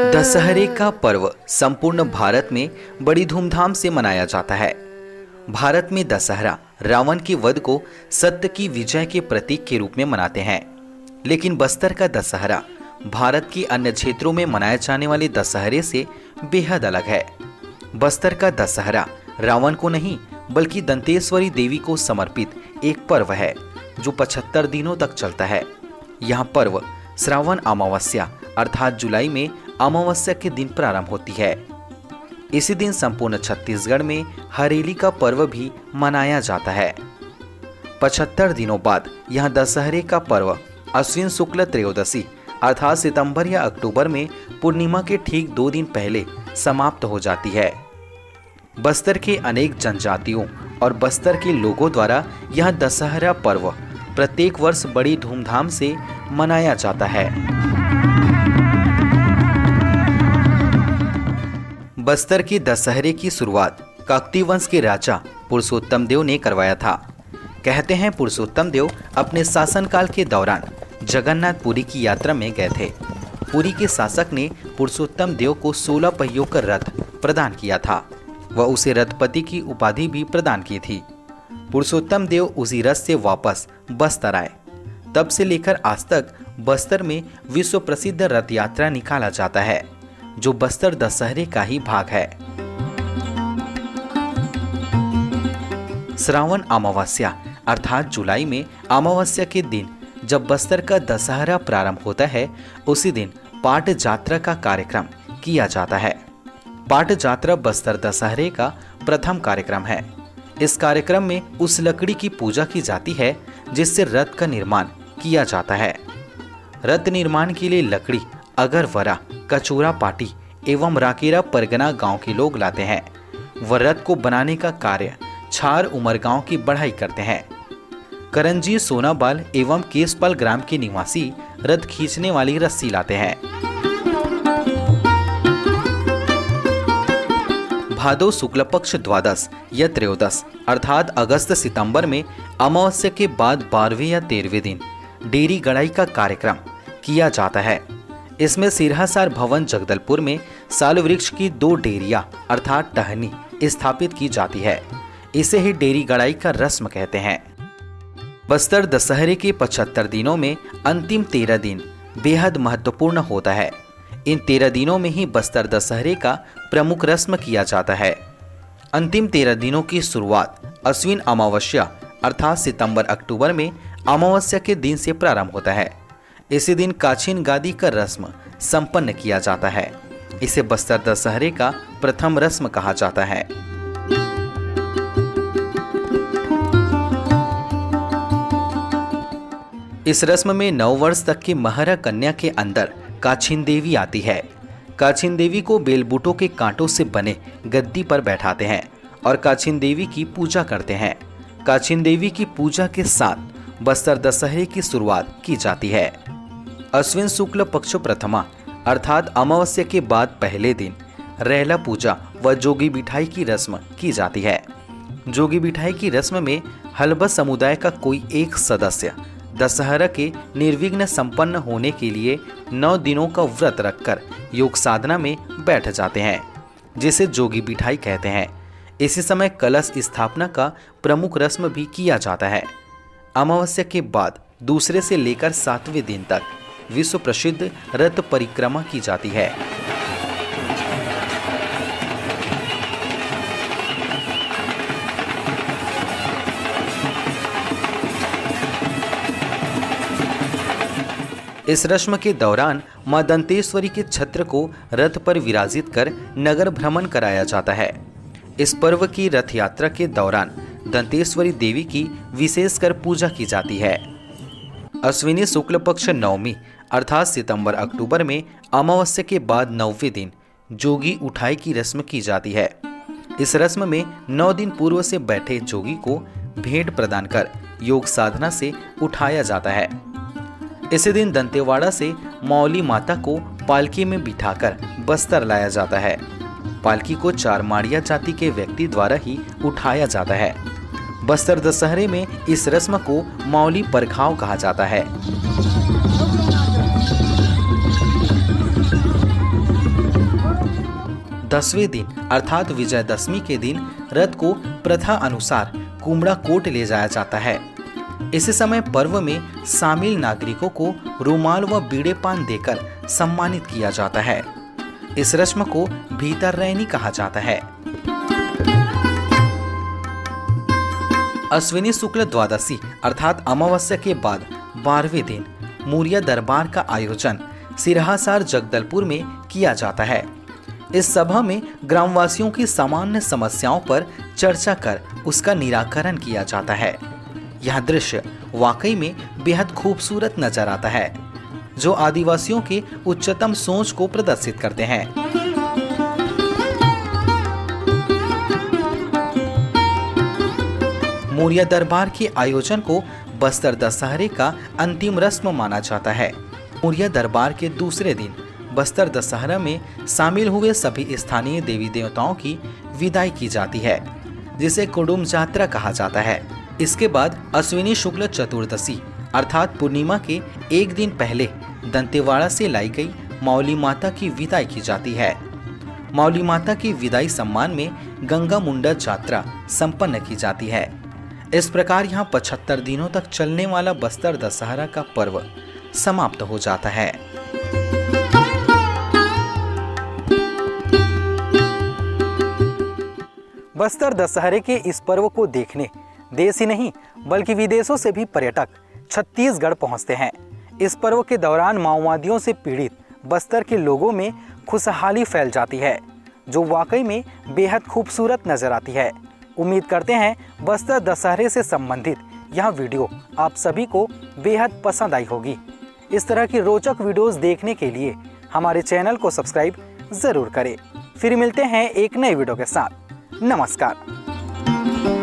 दशहरे का पर्व संपूर्ण भारत में बड़ी धूमधाम से मनाया जाता है। भारत में दशहरा रावण के वध को सत्य की विजय के प्रतीक के रूप में मनाते हैं, लेकिन बस्तर का दशहरा भारत के अन्य क्षेत्रों में मनाए जाने वाले दशहरे से बेहद अलग है। बस्तर का दशहरा रावण को नहीं बल्कि दंतेश्वरी देवी को समर्पित एक पर्व है जो 75 दिनों तक चलता है। यह पर्व श्रावण अमावस्या अर्थात जुलाई में अमावस्या के दिन प्रारंभ होती है। इसी दिन संपूर्ण छत्तीसगढ़ में हरेली का पर्व भी मनाया जाता है। 75 दिनों बाद यह दशहरे का पर्व अश्विन शुक्ल त्रयोदशी अर्थात सितंबर या अक्टूबर में पूर्णिमा के ठीक 2 दिन पहले समाप्त हो जाती है। बस्तर के अनेक जनजातियों और बस्तर के लोगों द्वारा यह दशहरा पर्व प्रत्येक वर्ष बड़ी धूमधाम से मनाया जाता है। बस्तर के दशहरे की शुरुआत काकतीय वंश के राजा पुरुषोत्तम देव ने करवाया था। कहते हैं पुरुषोत्तम देव अपने शासनकाल के दौरान जगन्नाथपुरी की यात्रा में गए थे। पुरी के शासक ने पुरुषोत्तम देव को 16 पहियों का रथ प्रदान किया था। वह उसे रथपति की उपाधि भी प्रदान की थी। पुरुषोत्तम देव उसी रथ से वापस बस्तर आए। तब से लेकर आज तक बस्तर में विश्व प्रसिद्ध रथ यात्रा निकाला जाता है, जो बस्तर दशहरे का ही भाग है। श्रावण अमावस्या अर्थात जुलाई में अमावस्या के दिन जब बस्तर का दशहरा प्रारंभ होता है, उसी दिन पाट जात्रा का कार्यक्रम किया जाता है। पाट जात्रा बस्तर दशहरे का प्रथम कार्यक्रम है। इस कार्यक्रम में उस लकड़ी की पूजा की जाती है जिससे रथ का निर्माण किया जाता है। रथ निर्माण के लिए लकड़ी अगरवरा, कचोरा पाटी एवं राकेरा परगना गांव के लोग लाते हैं। वह रथ को बनाने का कार्य छार उमरगांव की बढ़ाई करते हैं। करंजी सोनाबाल एवं केसपाल ग्राम के निवासी रथ खींचने वाली रस्सी लाते हैं। भादो शुक्ल पक्ष द्वादश या त्रयोदश अर्थात अगस्त सितंबर में अमावस्या के बाद 12वें या 13वें दिन डेरी गड़ाई का कार्यक्रम किया जाता है। इसमें सिरहासार भवन जगदलपुर में साल वृक्ष की 2 डेरिया अर्थात टहनी स्थापित की जाती है। इसे ही डेरी गड़ाई का रस्म कहते हैं। बस्तर दशहरे के 75 दिनों में अंतिम 13 दिन बेहद महत्वपूर्ण होता है। इन 13 दिनों में ही बस्तर दशहरे का प्रमुख रस्म किया जाता है। अंतिम 13 दिनों की शुरुआत अश्विन अमावस्या अर्थात सितंबर अक्टूबर में अमावस्या के दिन से प्रारंभ होता है। इसी दिन काछीन गादी का रस्म संपन्न किया जाता है। इसे बस्तर दशहरे का प्रथम रस्म कहा जाता है। इस रस्म में 9 वर्ष तक की महरा कन्या के अंदर काछीन देवी आती है। काछीन देवी को बेलबूटों के कांटों से बने गद्दी पर बैठाते हैं और काछीन देवी की पूजा करते हैं। काछीन देवी की पूजा के साथ बस्तर दशहरे की शुरुआत की जाती है। अश्विन शुक्ल पक्ष प्रथमा अर्थात अमावस्या के बाद पहले दिन रैला पूजा व जोगी बिठाई की रस्म की जाती है। जोगी बिठाई की रस्म में हलबा समुदाय का कोई एक सदस्य दशहरा के निर्विघ्न संपन्न होने के लिए 9 दिनों का व्रत रखकर योग साधना में बैठ जाते हैं, जिसे जोगी बिठाई कहते हैं। इसी समय कलश स्थापना का प्रमुख रस्म भी किया जाता है। अमावस्या के बाद दूसरे से लेकर 7वें दिन तक विश्व प्रसिद्ध रथ परिक्रमा की जाती है। इस रस्म के दौरान मां दंतेश्वरी के छत्र को रथ पर विराजित कर नगर भ्रमण कराया जाता है। इस पर्व की रथ यात्रा के दौरान दंतेश्वरी देवी की विशेषकर पूजा की जाती है। अश्विनी शुक्ल पक्ष नवमी अर्थात सितंबर अक्टूबर में अमावस्या के बाद 9वें दिन जोगी उठाई की रस्म की जाती है। इस रस्म में 9 दिन पूर्व से बैठे जोगी को भेंट प्रदान कर योग साधना से उठाया जाता है। इसी दिन दंतेवाड़ा से मौली माता को पालकी में बिठाकर बस्तर लाया जाता है। पालकी को 4 माड़िया जाति के व्यक्ति द्वारा ही उठाया जाता है। बस्तर दशहरे में इस रस्म को मौली परघाव कहा जाता है। 10वें दिन अर्थात विजयदशमी के दिन रथ को प्रथा अनुसार कुम्हड़ा कोट ले जाया जाता है। इस समय पर्व में शामिल नागरिकों को रुमाल व बीड़े पान देकर सम्मानित किया जाता है। इस रस्म को भीतररैनी कहा जाता है। अश्विनी शुक्ल द्वादशी अर्थात अमावस्या के बाद 12वें दिन मूरिया दरबार का आयोजन सिरहासार जगदलपुर में किया जाता है। इस सभा में ग्रामवासियों की सामान्य समस्याओं पर चर्चा कर उसका निराकरण किया जाता है। यह दृश्य वाकई में बेहद खूबसूरत नजर आता है, जो आदिवासियों की उच्चतम सोच को प्रदर्शित करते हैं। मूरिया दरबार के आयोजन को बस्तर दशहरे का अंतिम रस्म माना जाता है। मूरिया दरबार के दूसरे दिन बस्तर दशहरा में शामिल हुए सभी स्थानीय देवी देवताओं की विदाई की जाती है, जिसे कुडुम यात्रा कहा जाता है। इसके बाद अश्विनी शुक्ल चतुर्दशी अर्थात पूर्णिमा के एक दिन पहले दंतेवाड़ा से लाई गई मौली माता की विदाई की जाती है। मौली माता की विदाई सम्मान में गंगा मुंडा यात्रा संपन्न की जाती है। इस प्रकार यहाँ 75 दिनों तक चलने वाला बस्तर दशहरा का पर्व समाप्त हो जाता है। बस्तर दशहरे के इस पर्व को देखने देश ही नहीं बल्कि विदेशों से भी पर्यटक छत्तीसगढ़ पहुंचते हैं। इस पर्व के दौरान माओवादियों से पीड़ित बस्तर के लोगों में खुशहाली फैल जाती है, जो वाकई में बेहद खूबसूरत नजर आती है। उम्मीद करते हैं बस्तर दशहरे से संबंधित यह वीडियो आप सभी को बेहद पसंद आई होगी। इस तरह की रोचक वीडियोस देखने के लिए हमारे चैनल को सब्सक्राइब जरूर करें। फिर मिलते हैं एक नए वीडियो के साथ। नमस्कार।